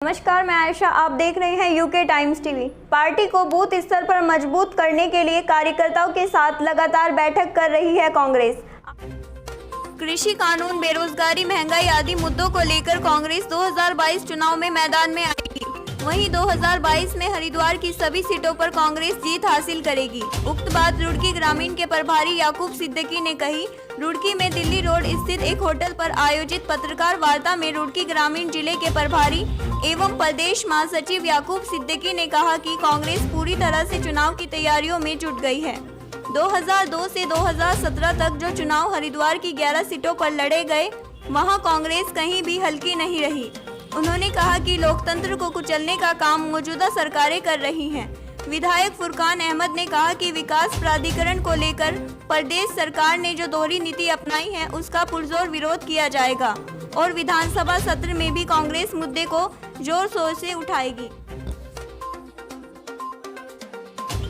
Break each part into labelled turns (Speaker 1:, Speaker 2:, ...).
Speaker 1: नमस्कार, मैं आयशा। आप देख रहे हैं यूके टाइम्स टीवी। पार्टी को बूथ स्तर पर मजबूत करने के लिए कार्यकर्ताओं के साथ लगातार बैठक कर रही है कांग्रेस। कृषि कानून, बेरोजगारी, महंगाई आदि मुद्दों को लेकर कांग्रेस 2022 चुनाव में मैदान में आएगी। वहीं 2022 में हरिद्वार की सभी सीटों पर कांग्रेस जीत हासिल करेगी। उक्त बात रुड़की ग्रामीण के प्रभारी याकूब सिद्दीकी ने कही। रुड़की में दिल्ली रोड स्थित एक होटल पर आयोजित पत्रकार वार्ता में रुड़की ग्रामीण जिले के प्रभारी एवं प्रदेश महासचिव याकूब सिद्दीकी ने कहा कि कांग्रेस पूरी तरह से चुनाव की तैयारियों में जुट गई है। 2002 से 2017 तक जो चुनाव हरिद्वार की 11 सीटों पर लड़े गए, वहां कांग्रेस कहीं भी हल्की नहीं रही। उन्होंने कहा कि लोकतंत्र को कुचलने का काम मौजूदा सरकारें कर रही हैं। विधायक फुरकान अहमद ने कहा कि विकास प्राधिकरण को लेकर प्रदेश सरकार ने जो दोहरी नीति अपनाई है, उसका पुरजोर विरोध किया जाएगा और विधानसभा सत्र में भी कांग्रेस मुद्दे को जोर शोर से उठाएगी।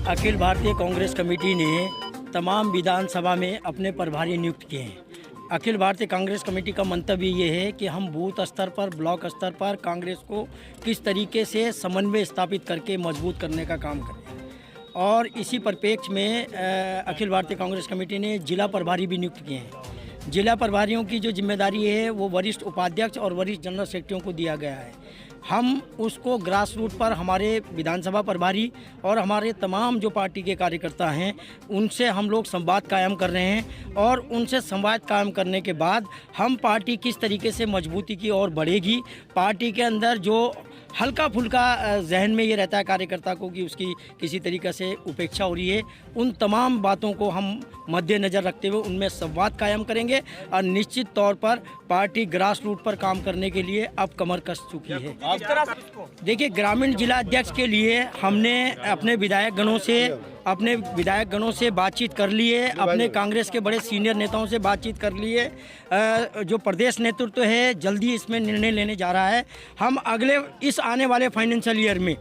Speaker 2: अखिल भारतीय कांग्रेस कमेटी ने तमाम विधानसभा में अपने प्रभारी नियुक्त किए हैं। अखिल भारतीय कांग्रेस कमेटी का मंतव्य ये है कि हम बूथ स्तर पर, ब्लॉक स्तर पर कांग्रेस को किस तरीके से समन्वय स्थापित करके मजबूत करने का काम करें। और इसी परिप्रेक्ष्य में अखिल भारतीय कांग्रेस कमेटी ने जिला प्रभारी भी नियुक्त किए हैं। जिला प्रभारियों की जो जिम्मेदारी है वो वरिष्ठ उपाध्यक्ष और वरिष्ठ जनरल सेक्रेटरियों को दिया गया है। हम उसको ग्रास रूट पर हमारे विधानसभा प्रभारी और हमारे तमाम जो पार्टी के कार्यकर्ता हैं उनसे हम लोग संवाद कायम कर रहे हैं और उनसे संवाद कायम करने के बाद हम पार्टी किस तरीके से मजबूती की ओर बढ़ेगी। पार्टी के अंदर जो हल्का फुल्का जहन में ये रहता है कार्यकर्ता को कि उसकी किसी तरीके से उपेक्षा हो रही है, उन तमाम बातों को हम मद्देनज़र रखते हुए उनमें संवाद कायम करेंगे और निश्चित तौर पर पार्टी ग्रास रूट पर काम करने के लिए अब कमर कस चुकी है। देखिए, ग्रामीण जिला अध्यक्ष के लिए हमने अपने विधायक गणों से बातचीत कर ली है, अपने कांग्रेस के बड़े सीनियर नेताओं से बातचीत कर ली है। जो प्रदेश नेतृत्व है जल्दी इसमें निर्णय लेने जा रहा है। हम अगले इस आने वाले फाइनेंशियल ईयर में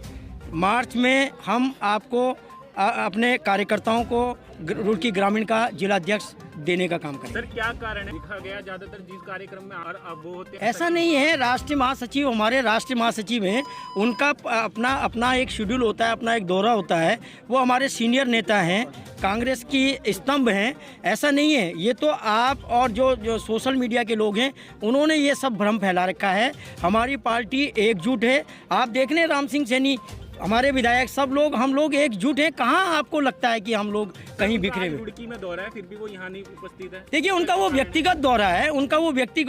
Speaker 2: मार्च में हम आपको अपने कार्यकर्ताओं को रुड़की ग्रामीण का जिला अध्यक्ष देने का काम करें।
Speaker 3: सर, क्या कारण है देखा गया ज्यादातर जिस कार्यक्रम में और अब वो होते हैं?
Speaker 2: ऐसा नहीं है। राष्ट्रीय महासचिव, हमारे राष्ट्रीय महासचिव हैं, उनका अपना एक शेड्यूल होता है, अपना एक दौरा होता है। वो हमारे सीनियर नेता हैं, कांग्रेस की स्तंभ हैं। ऐसा नहीं है। ये तो आप और जो सोशल मीडिया के लोग हैं उन्होंने ये सब भ्रम फैला रखा है। हमारी पार्टी एकजुट है। आप देख लें, राम सिंह सैनी, हमारे विधायक, सब लोग, हम लोग एकजुट हैं। कहाँ आपको लगता है कि हम लोग कहीं बिखरे हुए?
Speaker 3: रुड़की में दौरा है, फिर भी वो यहाँ नहीं उपस्थित है।
Speaker 2: देखिए, उनका वो व्यक्तिगत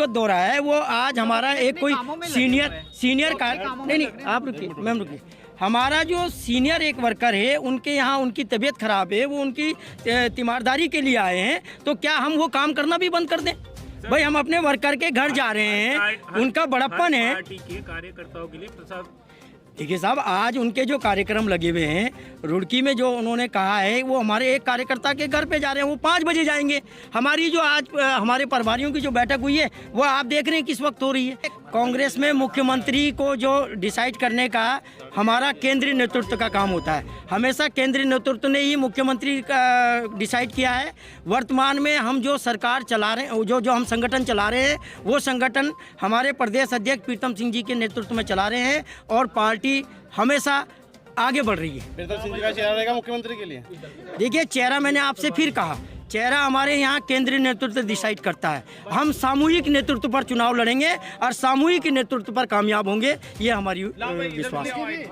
Speaker 2: दौरा है। वो आज हमारा एक कोई सीनियर का नहीं, आप रुकिए, मैम रुकिए। हमारा जो सीनियर एक वर्कर है, उनके यहाँ उनकी तबीयत खराब है, वो उनकी तीमारदारी के लिए आए हैं। तो क्या हम वो काम करना भी बंद कर दें? भाई, हम अपने वर्कर के घर जा रहे हैं, उनका बड़प्पन है।
Speaker 3: पार्टी के कार्यकर्ताओं के लिए प्रसाद।
Speaker 2: देखिए साहब, आज उनके जो कार्यक्रम लगे हुए हैं रुड़की में, जो उन्होंने कहा है, वो हमारे एक कार्यकर्ता के घर पे जा रहे हैं। वो 5 बजे जाएंगे। हमारी जो आज हमारे प्रभारियों की जो बैठक हुई है वो आप देख रहे हैं किस वक्त हो रही है। कांग्रेस में मुख्यमंत्री को जो डिसाइड करने का हमारा केंद्रीय नेतृत्व का काम होता है। हमेशा केंद्रीय नेतृत्व ने ही मुख्यमंत्री का डिसाइड किया है। वर्तमान में हम जो सरकार चला रहे हैं, जो हम संगठन चला रहे हैं, वो संगठन हमारे प्रदेश अध्यक्ष प्रीतम सिंह जी के नेतृत्व में चला रहे हैं और पार्टी हमेशा आगे बढ़ रही है।
Speaker 4: प्रीतम सिंह जी का चेहरा रहेगा मुख्यमंत्री के लिए?
Speaker 2: देखिए, चेहरा मैंने आपसे फिर कहा, चेहरा हमारे यहाँ केंद्रीय नेतृत्व डिसाइड करता है। हम सामूहिक नेतृत्व पर चुनाव लड़ेंगे और सामूहिक नेतृत्व पर कामयाब होंगे, ये हमारी विश्वास है।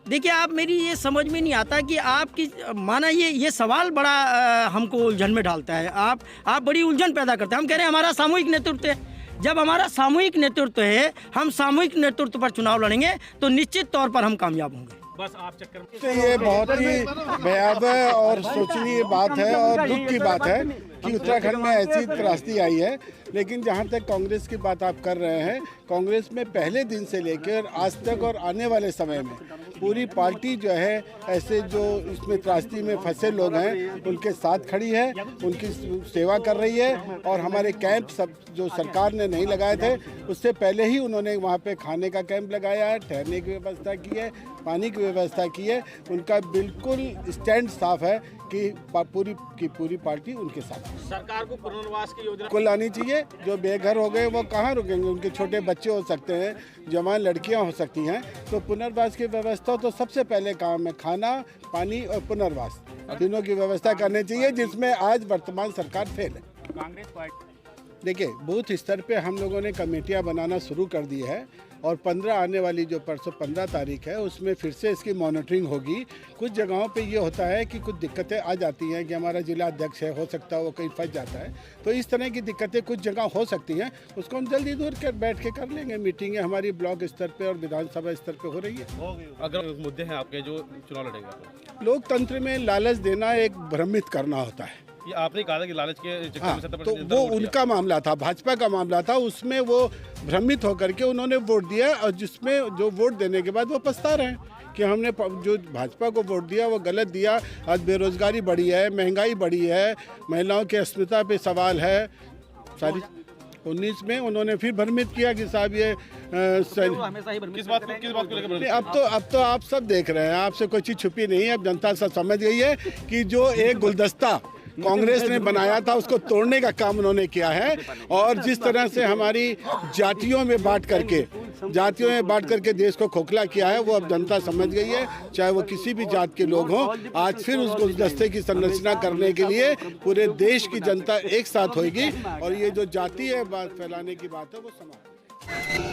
Speaker 2: देखिए, आप मेरी ये समझ में नहीं आता कि आपकी माना ये सवाल बड़ा हमको उलझन में डालता है। आप बड़ी उलझन पैदा करते हैं। हम कह रहे हैं हमारा सामूहिक नेतृत्व है। जब हमारा सामूहिक नेतृत्व है, हम सामूहिक नेतृत्व पर चुनाव लड़ेंगे तो निश्चित तौर पर हम कामयाब होंगे।
Speaker 3: बस आप चक्कर में।
Speaker 4: तो ये बहुत ही भयावह और सोचनीय बात है और दुख की बात है कि उत्तराखंड में ऐसी त्रासदी आई है। लेकिन जहाँ तक कांग्रेस की बात आप कर रहे हैं, कांग्रेस में पहले दिन से लेकर आज तक और आने वाले समय में पूरी पार्टी जो है ऐसे जो इसमें त्रासदी में फंसे लोग हैं उनके साथ खड़ी है, उनकी सेवा कर रही है। और हमारे कैंप सब जो सरकार ने नहीं लगाए थे, उससे पहले ही उन्होंने वहाँ पे खाने का कैंप लगाया है, ठहरने की व्यवस्था की है, पानी की व्यवस्था की है। उनका बिल्कुल स्टैंड साफ है कि पूरी पार्टी उनके साथ है।
Speaker 3: सरकार को पुनर्वास की योजना
Speaker 4: को लानी चाहिए जो बेघर हो गए वो कहाँ रुकेंगे, उनके छोटे बच्चे हो सकते हैं, जवान लड़कियां हो सकती हैं। तो पुनर्वास की व्यवस्था तो सबसे पहले काम है, खाना, पानी और पुनर्वास, तीनों की व्यवस्था करनी चाहिए, जिसमें आज वर्तमान सरकार फेल है।
Speaker 3: कांग्रेस पार्टी
Speaker 4: देखिए, बूथ स्तर पे हम लोगों ने कमेटियां बनाना शुरू कर दी है और 15 आने वाली जो परसों 15 तारीख है उसमें फिर से इसकी मॉनिटरिंग होगी। कुछ जगहों पे ये होता है कि कुछ दिक्कतें आ जाती हैं कि हमारा जिला अध्यक्ष है, हो सकता है वो कहीं फंस जाता है, तो इस तरह की दिक्कतें कुछ जगह हो सकती हैं, उसको हम जल्दी दूर कर बैठ के कर लेंगे। मीटिंगें हमारी ब्लॉक स्तर पर और विधानसभा स्तर पर हो रही है।
Speaker 5: अगर मुद्दे हैं आपके जो चुनाव लड़ेगा तो
Speaker 4: लोकतंत्र में लालच देना एक भ्रमित करना होता है।
Speaker 5: ये आपने कहा था कि लालच के चक्कर
Speaker 4: हाँ,
Speaker 5: में 70%
Speaker 4: तो
Speaker 5: जनता
Speaker 4: वो
Speaker 5: ने वोट
Speaker 4: उनका मामला था, भाजपा का मामला था, उसमें वो भ्रमित होकर के उन्होंने वोट दिया और जिसमें जो वोट देने के बाद वो पछता रहे हैं कि हमने जो भाजपा को वोट दिया वो गलत दिया। आज बेरोजगारी बढ़ी है, महंगाई बढ़ी है, महिलाओं की अस्मिता पे सवाल है। सारी 19 में उन्होंने फिर भ्रमित किया कि साहब ये
Speaker 5: किस बात को लेकर
Speaker 4: नहीं, अब तो आप सब देख रहे हैं, आपसे कोई चीज़ छुपी नहीं है। अब जनता सब समझ गई है कि जो एक गुलदस्ता कांग्रेस ने बनाया था उसको तोड़ने का काम उन्होंने किया है। और जिस तरह से हमारी जातियों में बांट करके देश को खोखला किया है, वो अब जनता समझ गई है। चाहे वो किसी भी जात के लोग हों, आज फिर उस गुलदस्ते की संरचना करने के लिए पूरे देश की जनता एक साथ होगी और ये जो जातीय बात फैलाने की बात है वो समाप्त।